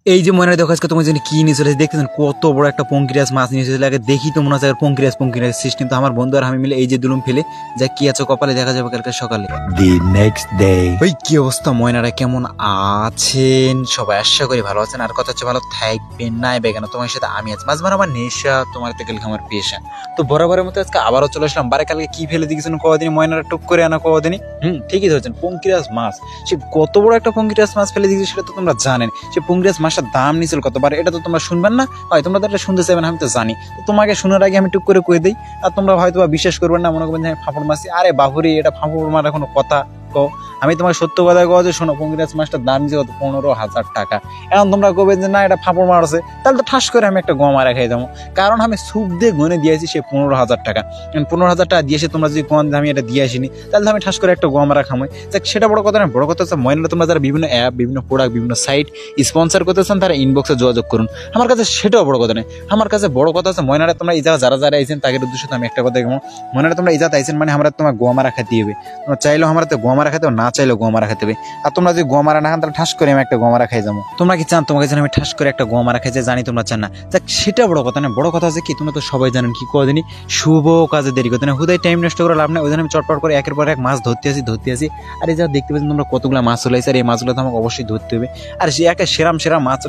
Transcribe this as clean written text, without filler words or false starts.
এই যে মনে দেখো আজকে তোমার জন্য কি নিয়ে চলেছে দেখতেছেন কত বড় একটা পঙ্কিরাজ মাছ নিয়ে চলে আগে দেখি তো মনে হচ্ছে পঙ্কিরাজ পঙ্কিরাজ সিস্টেম। তো আমার বন্ধু আর আমি মিলে এই যে দুলুম ফেলে যা কি আছে কপালে দেখা যাবে কালকে সকালে। The next day. ওই কি অবস্থা ময়নারা কেমন আছেন সবাই? আশা করি ভালো আছেন, আর কথা হচ্ছে ভালো থাকবেন না কেন তোমার সাথে আমি আছি। মাছ মারা আমার নেশা, তোমার থেকে আমার পেশা। তো বরাবরের মতো আজকে আবারও চলে আসলাম। বারে কালকে কি ফেলে দিয়েছেন কদিনই ময়নারা টুক করে আনা কদিনই। ঠিকই ধরেছেন, পঙ্কিরাজ মাছ। সে কত বড় একটা পঙ্কিরাজ মাছ ফেলে দিয়েছে সেটা তো তোমরা জানেন। সে পঙ্কিরাজ মাছটার দাম নিয়েছিল কতবার, এটা তো তোমরা শুনবেন না, হয় তোমরা তো এটা শুনতে চাইবেন, আমি তো জানি। তো তোমাকে শোনার আগে আমি টুক করে কয়ে দিই, আর তোমরা হয়তো বিশ্বাস করবেন না, মনে করবেন যে আমি ফাঁপড় মাছি। আরে বাবুরি, এটা ফাঁপড় মারা কোনো কথা কও? আমি তোমার সত্য কথা কও যে শোনো, পঙ্কিরাজ মাছটার দাম দিয়েছে কত 15,000 টাকা। এখন তোমরা কবে যে না এটা ফাঁপড় মারছে, তাহলে তো ঠাস করে আমি একটা গোয়া মারা খাই যাবো। কারণ আমি সুপ দিয়ে গুনে দিয়েছি সে 15,000 টাকা। 15,000 টাকা দিয়েছে, তোমরা যদি কোন আমি এটা দিয়ে আসিনি, তাহলে আমি ঠাস করে একটা গোয়া মারা খামোই। দেখ সেটা বড় কথা না, বড় কথা হচ্ছে ময়নারা তোমরা যারা বিভিন্ন অ্যাপ, বিভিন্ন প্রোডাক্ট, বিভিন্ন সাইট স্পন্সর করতেছেন তারা ইনবক্সে যোগাযোগ করুন। আমার কাছে সেটাও বড় কথা নেই। আমার কাছে বড় কথা হচ্ছে ময়নারা তোমরা এই যারা যারা আইছেন তাদের উদ্দেশ্যে আমি একটা কথা বলবো, ময়নারা তোমরা এই জাত আইছেন মানে আমরা তোমার গোয়া মারা খাইতে হবে। তোমরা চাইলেও আমরা তো গোয়া মারা খাইতে হবে, না চাইলেও গোয়া মারা খাইতে হবে। আর তোমরা যদি গোয়া মারা না খান তাহলে ঠাস করে আমি একটা গোয়া মারা খাই যাবো। তোমরা কি চান তোমাকে যেন আমি ঠাস করে একটা গোয়া মারা খাইতে? জানি তোমরা চান না। দেখ সেটা বড় কথা না, বড় কথা হচ্ছে কি তোমরা তো সবাই জানেন কি কদিনই শুভ কাজে দেরি করতে না, হুদায় টাইম নষ্ট করে লাভ নেই। ওই জন্য আমি চটপট করে একের পর এক মাছ ধরতে আসি। আর এই যা দেখতে পাচ্ছি তোমরা কতগুলো মাছ চলে আসে, আর এই মাছগুলো তো আমাকে অবশ্যই ধরতে হবে। আর সে একে সেরাম মাছ